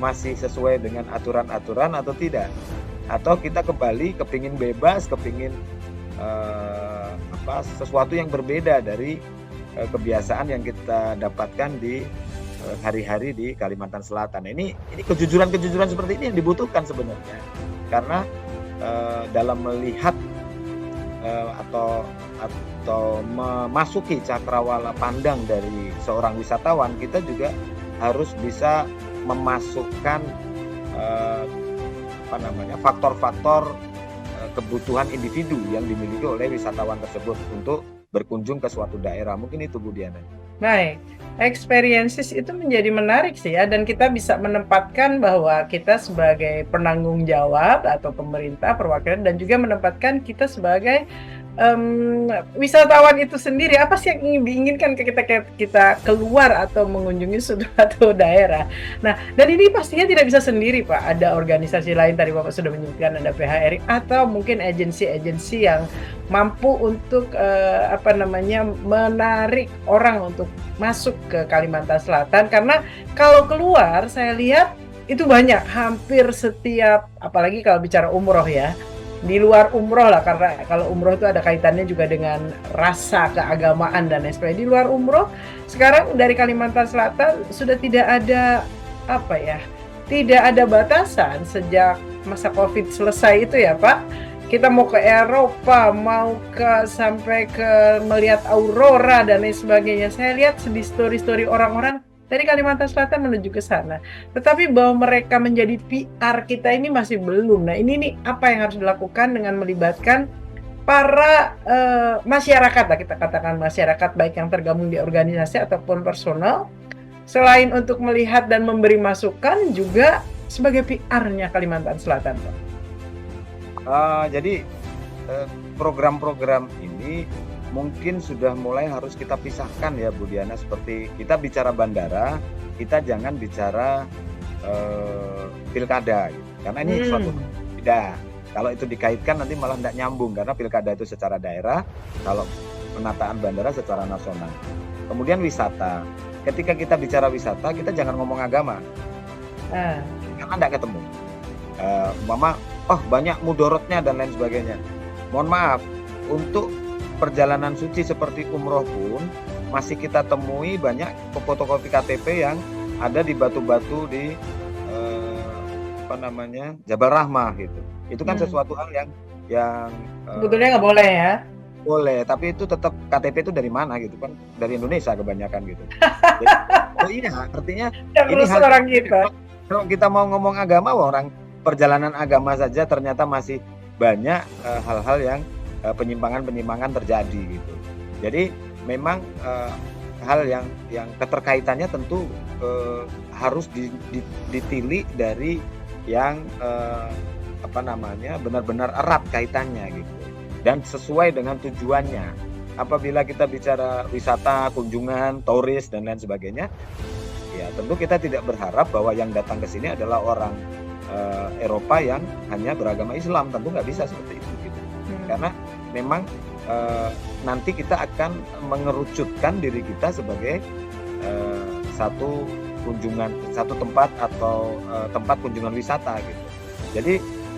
masih sesuai dengan aturan-aturan atau tidak? Atau kita ke Bali kepingin bebas, kepingin sesuatu yang berbeda dari kebiasaan yang kita dapatkan di hari-hari di Kalimantan Selatan. Ini kejujuran seperti ini yang dibutuhkan sebenarnya, karena dalam melihat atau memasuki cakrawala pandang dari seorang wisatawan, kita juga harus bisa memasukkan faktor-faktor kebutuhan individu yang dimiliki oleh wisatawan tersebut untuk berkunjung ke suatu daerah. Mungkin itu, Bu Diana. Baik, experiences itu menjadi menarik sih ya, dan kita bisa menempatkan bahwa kita sebagai penanggung jawab atau pemerintah perwakilan, dan juga menempatkan kita sebagai wisatawan itu sendiri. Apa sih yang ingin diinginkan ketika kita keluar atau mengunjungi suatu daerah. Nah, dan ini pastinya tidak bisa sendiri, Pak. Ada organisasi lain, tadi Bapak sudah menyebutkan ada PHRI, atau mungkin agensi-agensi yang mampu untuk menarik orang untuk masuk ke Kalimantan Selatan. Karena kalau keluar, saya lihat itu banyak, hampir setiap, apalagi kalau bicara umroh ya, di luar umroh lah, karena kalau umroh itu ada kaitannya juga dengan rasa keagamaan dan lain sebagainya. Di luar umroh sekarang dari Kalimantan Selatan sudah tidak ada tidak ada batasan sejak masa Covid selesai itu ya Pak. Kita mau ke Eropa, mau sampai ke melihat aurora dan lain sebagainya. Saya lihat di story-story orang-orang dari Kalimantan Selatan menuju ke sana. Tetapi bahwa mereka menjadi PR kita ini masih belum. Nah, ini nih apa yang harus dilakukan dengan melibatkan para masyarakat lah, kita katakan masyarakat, baik yang tergabung di organisasi ataupun personal, selain untuk melihat dan memberi masukan, juga sebagai PR-nya Kalimantan Selatan, Pak. Jadi program-program ini mungkin sudah mulai harus kita pisahkan ya Bu Diana. Seperti kita bicara bandara, kita jangan bicara pilkada gitu. Karena ini suatu beda. Kalau itu dikaitkan nanti malah tidak nyambung, karena pilkada itu secara daerah, kalau penataan bandara secara nasional. Kemudian wisata, ketika kita bicara wisata, kita jangan ngomong agama, karena tidak ketemu. Banyak mudorotnya dan lain sebagainya. Mohon maaf, untuk perjalanan suci seperti umroh pun masih kita temui banyak fotokopi KTP yang ada di batu-batu di Jabal Rahmah gitu. Itu kan sesuatu hal yang sebetulnya nggak boleh ya. Boleh, tapi itu tetap KTP itu dari mana gitu kan? Dari Indonesia kebanyakan gitu. Jadi, artinya ini hal orang kita. Kalau kita mau ngomong agama, orang perjalanan agama saja ternyata masih banyak hal-hal yang penyimpangan terjadi gitu. Jadi memang hal yang keterkaitannya tentu harus ditilik dari yang benar-benar erat kaitannya gitu, dan sesuai dengan tujuannya. Apabila kita bicara wisata, kunjungan, turis dan lain sebagainya, ya tentu kita tidak berharap bahwa yang datang ke sini adalah orang Eropa yang hanya beragama Islam. Tentu nggak bisa seperti itu gitu. Karena memang nanti kita akan mengerucutkan diri kita sebagai satu tempat atau tempat kunjungan wisata gitu. Jadi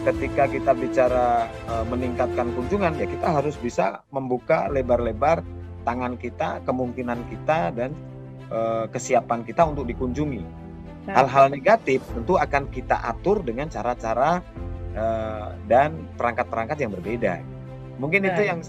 ketika kita bicara meningkatkan kunjungan, ya kita harus bisa membuka lebar-lebar tangan kita, kemungkinan kita, dan kesiapan kita untuk dikunjungi. Hal-hal negatif tentu akan kita atur dengan cara-cara dan perangkat-perangkat yang berbeda. Mungkin itu yang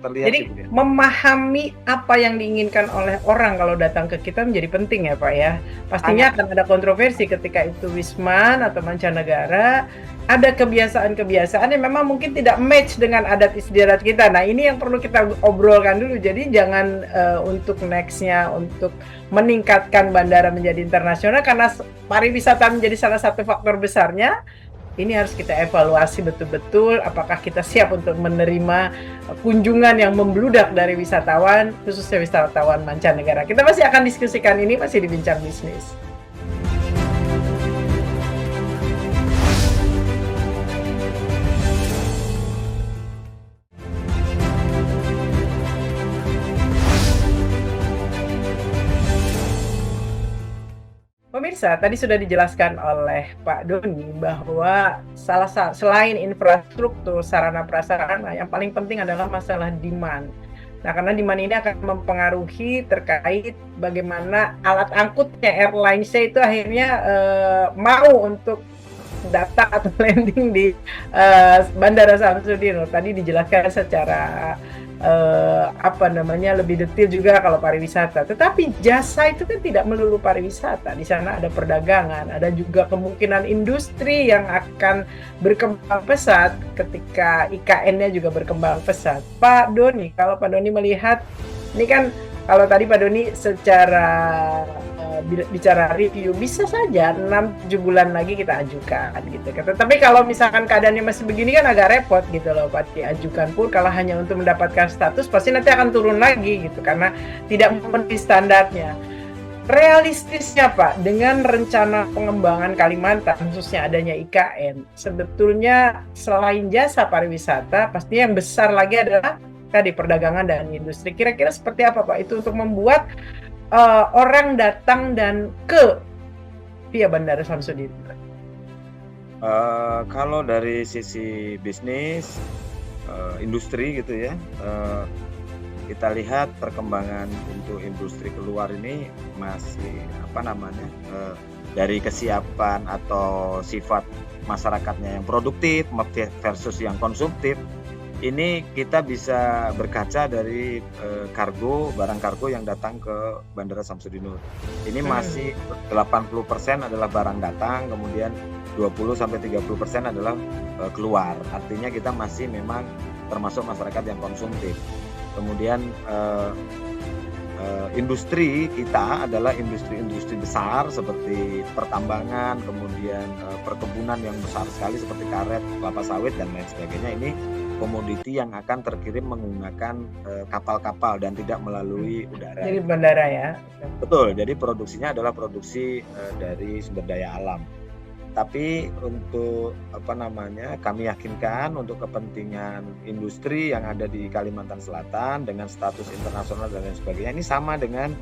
terlihat. Jadi memahami apa yang diinginkan oleh orang kalau datang ke kita menjadi penting ya Pak ya. Pastinya akan ada kontroversi ketika itu wisman atau mancanegara, ada kebiasaan-kebiasaan yang memang mungkin tidak match dengan adat istiadat kita. Nah ini yang perlu kita obrolkan dulu. Jadi jangan untuk nextnya untuk meningkatkan bandara menjadi internasional karena pariwisata menjadi salah satu faktor besarnya. Ini harus kita evaluasi betul-betul apakah kita siap untuk menerima kunjungan yang membludak dari wisatawan, khususnya wisatawan mancanegara. Kita masih akan diskusikan ini, masih di Bincang Bisnis. Pemirsa, tadi sudah dijelaskan oleh Pak Doni bahwa selain infrastruktur, sarana prasarana, yang paling penting adalah masalah demand. Nah, karena demand ini akan mempengaruhi terkait bagaimana alat angkutnya, airlines-nya itu akhirnya mau untuk datang atau landing di Bandara Samsudinur. Tadi dijelaskan secara lebih detail juga kalau pariwisata. Tetapi jasa itu kan tidak melulu pariwisata. Di sana ada perdagangan, ada juga kemungkinan industri yang akan berkembang pesat ketika IKN-nya juga berkembang pesat. Pak Doni, kalau Pak Doni melihat, ini kan kalau tadi Pak Doni secara bicara review, bisa saja 6-7 bulan lagi kita ajukan gitu. Tapi kalau misalkan keadaannya masih begini kan agak repot gitu loh Pak, diajukan pun kalau hanya untuk mendapatkan status pasti nanti akan turun lagi gitu karena tidak memenuhi standarnya. Realistisnya Pak, dengan rencana pengembangan Kalimantan khususnya adanya IKN, sebetulnya selain jasa pariwisata pasti yang besar lagi adalah tadi perdagangan dan industri. Kira-kira seperti apa Pak itu untuk membuat orang datang dan ke via Bandara Samsudinur? Kalau dari sisi bisnis, industri gitu ya, kita lihat perkembangan untuk industri keluar ini masih dari kesiapan atau sifat masyarakatnya yang produktif versus yang konsumtif. Ini kita bisa berkaca dari barang kargo yang datang ke Bandara Samsudinur. Ini masih 80% adalah barang datang, kemudian 20-30% adalah keluar. Artinya kita masih memang termasuk masyarakat yang konsumtif. Kemudian industri kita adalah industri-industri besar seperti pertambangan, kemudian perkebunan yang besar sekali seperti karet, kelapa sawit, dan lain sebagainya. Ini komoditi yang akan terkirim menggunakan kapal-kapal dan tidak melalui udara. Jadi bandara ya? Betul, jadi produksinya adalah produksi dari sumber daya alam. Tapi untuk kami yakinkan untuk kepentingan industri yang ada di Kalimantan Selatan dengan status internasional dan lain sebagainya, ini sama dengan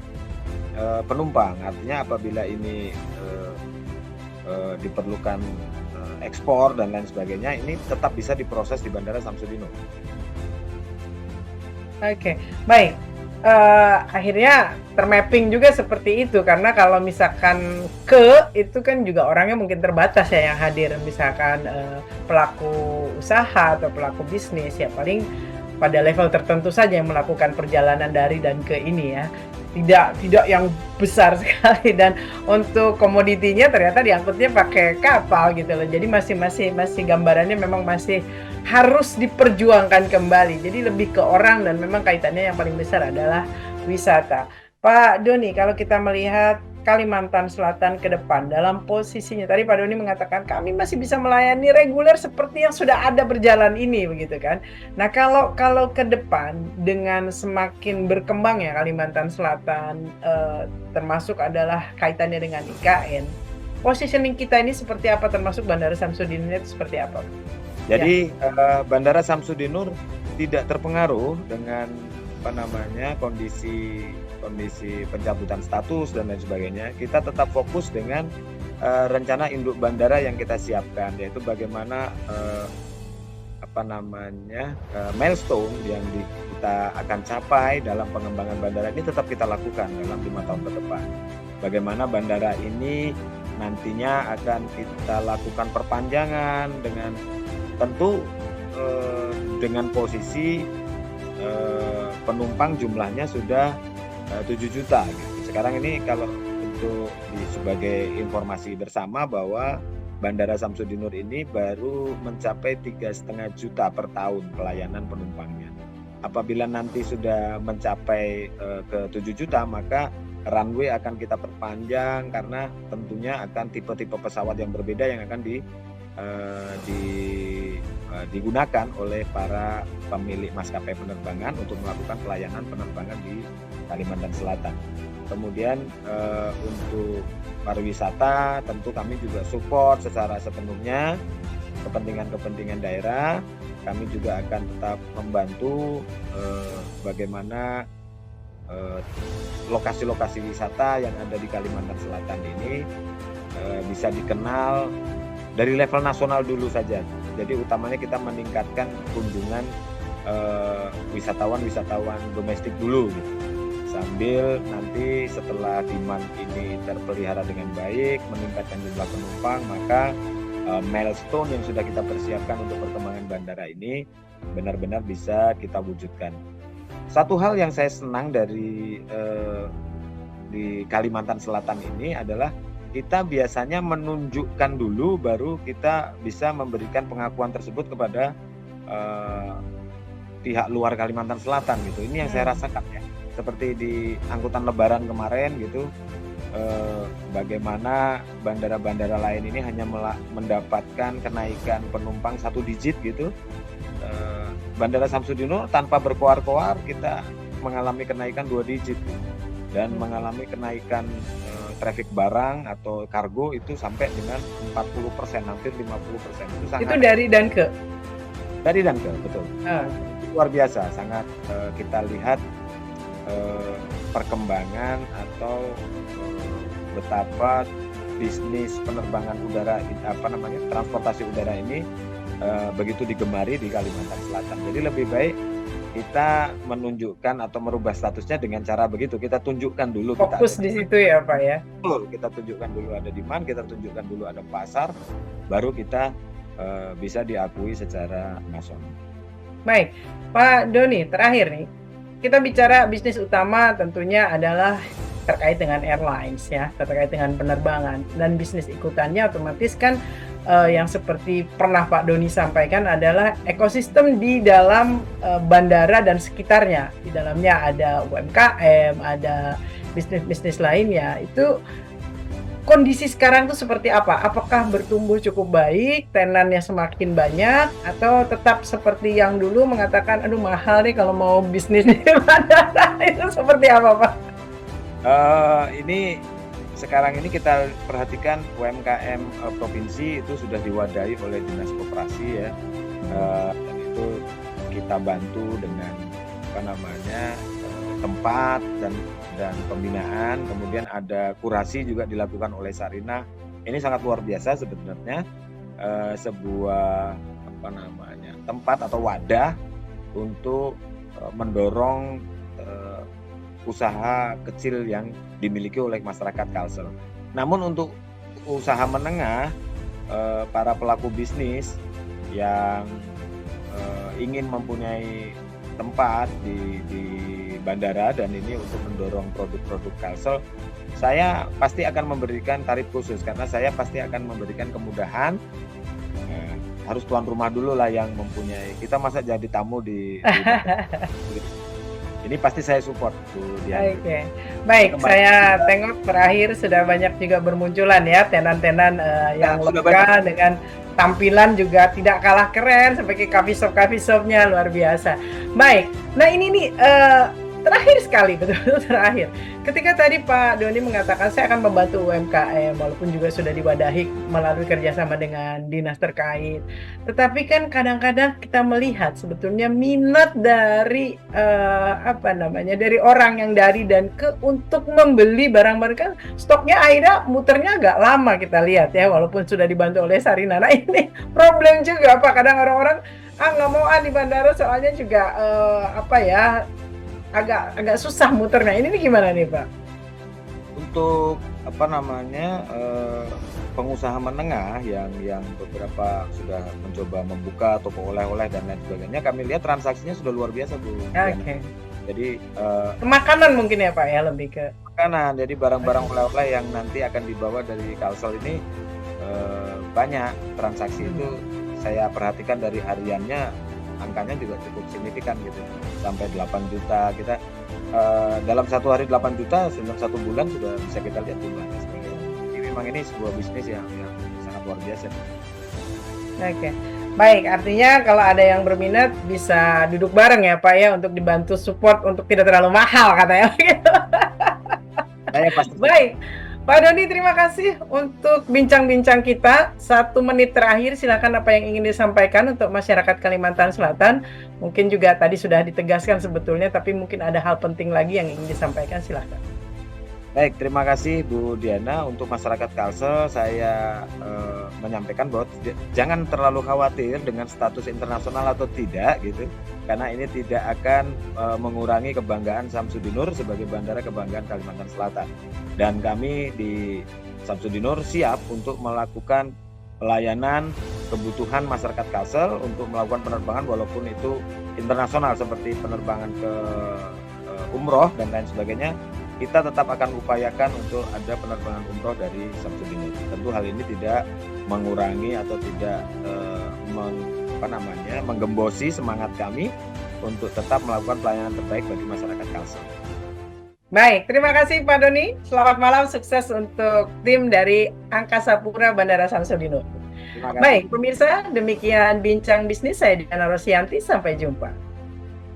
penumpang. Artinya apabila ini diperlukan ekspor dan lain sebagainya, ini tetap bisa diproses di Bandara Samsudinur. Oke, baik. Akhirnya termapping juga seperti itu karena kalau misalkan itu kan juga orangnya mungkin terbatas ya yang hadir, misalkan pelaku usaha atau pelaku bisnis ya paling pada level tertentu saja yang melakukan perjalanan dari dan ke ini ya. Tidak yang besar sekali, dan untuk komoditinya ternyata diangkutnya pakai kapal gitu loh. Jadi masih gambarannya memang masih harus diperjuangkan kembali. Jadi lebih ke orang dan memang kaitannya yang paling besar adalah wisata. Pak Doni, kalau kita melihat Kalimantan Selatan ke depan dalam posisinya, tadi Pak Doni mengatakan kami masih bisa melayani reguler seperti yang sudah ada berjalan ini begitu kan. Nah, kalau ke depan dengan semakin berkembangnya Kalimantan Selatan termasuk adalah kaitannya dengan IKN, positioning kita ini seperti apa, termasuk Bandara Samsudinur itu seperti apa? Jadi Bandara Samsudinur tidak terpengaruh dengan kondisi pencabutan status dan lain sebagainya. Kita tetap fokus dengan rencana induk bandara yang kita siapkan, yaitu bagaimana milestone yang kita akan capai dalam pengembangan bandara ini tetap kita lakukan dalam 5 tahun ke depan. Bagaimana bandara ini nantinya akan kita lakukan perpanjangan dengan tentu dengan posisi penumpang jumlahnya sudah 7 juta gitu. Sekarang ini kalau untuk sebagai informasi bersama bahwa Bandara Samsudinur ini baru mencapai 3,5 juta per tahun pelayanan penumpangnya. Apabila nanti sudah mencapai ke 7 juta, maka runway akan kita perpanjang karena tentunya akan tipe-tipe pesawat yang berbeda yang akan digunakan oleh para pemilik maskapai penerbangan untuk melakukan pelayanan penerbangan di Kalimantan Selatan. Kemudian untuk pariwisata tentu kami juga support secara sepenuhnya kepentingan daerah. Kami juga akan tetap membantu bagaimana lokasi-lokasi wisata yang ada di Kalimantan Selatan ini bisa dikenal dari level nasional dulu saja. Jadi utamanya kita meningkatkan kunjungan wisatawan domestik dulu gitu. Sambil nanti setelah demand ini terpelihara dengan baik, meningkatkan jumlah penumpang, maka milestone yang sudah kita persiapkan untuk perkembangan bandara ini benar-benar bisa kita wujudkan. Satu hal yang saya senang di Kalimantan Selatan ini adalah kita biasanya menunjukkan dulu baru kita bisa memberikan pengakuan tersebut kepada pihak luar Kalimantan Selatan gitu. Ini yang saya rasakan ya. Seperti di angkutan lebaran kemarin gitu, bagaimana bandara-bandara lain ini hanya mendapatkan kenaikan penumpang 1 digit gitu. Bandara Samsudinur tanpa berkoar-koar kita mengalami kenaikan 2 digit gitu. Dan mengalami kenaikan traffic barang atau kargo itu sampai dengan 40%, hampir 50%. Itu dari dan ke? Dari dan ke, betul. Luar biasa, sangat kita lihat perkembangan atau betapa bisnis penerbangan udara transportasi udara ini begitu digemari di Kalimantan Selatan. Jadi lebih baik kita menunjukkan atau merubah statusnya dengan cara begitu. Kita tunjukkan dulu fokus di situ ya Pak ya. Betul, kita tunjukkan dulu ada demand, kita tunjukkan dulu ada pasar, baru kita bisa diakui secara nasional. Baik, Pak Doni, terakhir nih. Kita bicara bisnis utama tentunya adalah terkait dengan airlines ya, terkait dengan penerbangan, dan bisnis ikutannya otomatis kan yang seperti pernah Pak Doni sampaikan adalah ekosistem di dalam bandara dan sekitarnya. Di dalamnya ada UMKM, ada bisnis-bisnis lainnya. Itu kondisi sekarang tuh seperti apa? Apakah bertumbuh cukup baik, tenannya semakin banyak, atau tetap seperti yang dulu mengatakan, aduh mahal nih kalau mau bisnis di bandara? Itu seperti apa Pak? Ini sekarang ini kita perhatikan UMKM provinsi itu sudah diwadahi oleh Dinas Koperasi ya, dan itu kita bantu dengan tempat dan pembinaan, kemudian ada kurasi juga dilakukan oleh Sarina. Ini sangat luar biasa sebenarnya, sebuah tempat atau wadah untuk mendorong usaha kecil yang dimiliki oleh masyarakat Kalsel. Namun untuk usaha menengah, para pelaku bisnis yang ingin mempunyai tempat di bandara dan ini untuk mendorong produk-produk Kalsel, saya pasti akan memberikan tarif khusus karena saya pasti akan memberikan kemudahan. Harus tuan rumah dulu lah yang mempunyai. Kita masa jadi tamu di ini pasti saya support Bu Dian. Oke. Baik, saya tengok terakhir sudah banyak juga bermunculan ya tenan-tenan yang lega dengan tampilan juga tidak kalah keren seperti coffee shop-nya luar biasa. Baik. Nah, ini nih terakhir sekali, betul-betul terakhir. Ketika tadi Pak Doni mengatakan saya akan membantu UMKM, walaupun juga sudah diwadahi melalui kerjasama dengan dinas terkait. Tetapi kan kadang-kadang kita melihat sebetulnya minat dari apa namanya, dari orang yang dari dan ke untuk membeli barang-barang kan stoknya akhirnya muternya agak lama kita lihat ya, walaupun sudah dibantu oleh Sarina. Nah ini problem juga Pak, kadang orang-orang nggak mau di bandara soalnya juga apa ya, agak susah muternya. Ini nih gimana nih Pak? Untuk apa namanya pengusaha menengah yang beberapa sudah mencoba membuka toko oleh-oleh dan lain sebagainya, kami lihat transaksinya sudah luar biasa Bu. Oke. Jadi Makanan mungkin ya Pak ya, lebih ke makanan, jadi barang-barang oleh-oleh yang nanti akan dibawa dari Kalsel ini banyak transaksi itu saya perhatikan dari hariannya angkanya juga cukup signifikan gitu, sampai 8 juta kita dalam satu hari 8 juta dalam satu bulan sudah bisa kita lihat jumlahnya sebagai ini memang ini sebuah bisnis yang sangat luar biasa. Oke. Baik, artinya kalau ada yang berminat bisa duduk bareng ya Pak ya untuk dibantu support untuk tidak terlalu mahal katanya gitu. Saya pasti Baik, Pak Doni terima kasih untuk bincang-bincang kita. 1 menit terakhir silakan apa yang ingin disampaikan untuk masyarakat Kalimantan Selatan. Mungkin juga tadi sudah ditegaskan sebetulnya, tapi mungkin ada hal penting lagi yang ingin disampaikan, silakan. Baik, terima kasih Bu Diana. Untuk masyarakat Kalsel saya menyampaikan bahwa jangan terlalu khawatir dengan status internasional atau tidak gitu, karena ini tidak akan mengurangi kebanggaan Samsudinur sebagai bandara kebanggaan Kalimantan Selatan. Dan kami di Samsudinur siap untuk melakukan pelayanan kebutuhan masyarakat Kalsel untuk melakukan penerbangan walaupun itu internasional seperti penerbangan ke umroh dan lain sebagainya. Kita tetap akan upayakan untuk ada penerbangan umroh dari Samsudinur. Tentu hal ini tidak mengurangi atau tidak menggembosi semangat kami untuk tetap melakukan pelayanan terbaik bagi masyarakat Kalsel. Baik, terima kasih Pak Doni. Selamat malam, sukses untuk tim dari Angkasa Pura Bandara Samsudinur. Baik, pemirsa, demikian Bincang Bisnis saya Diana Rosianti. Sampai jumpa.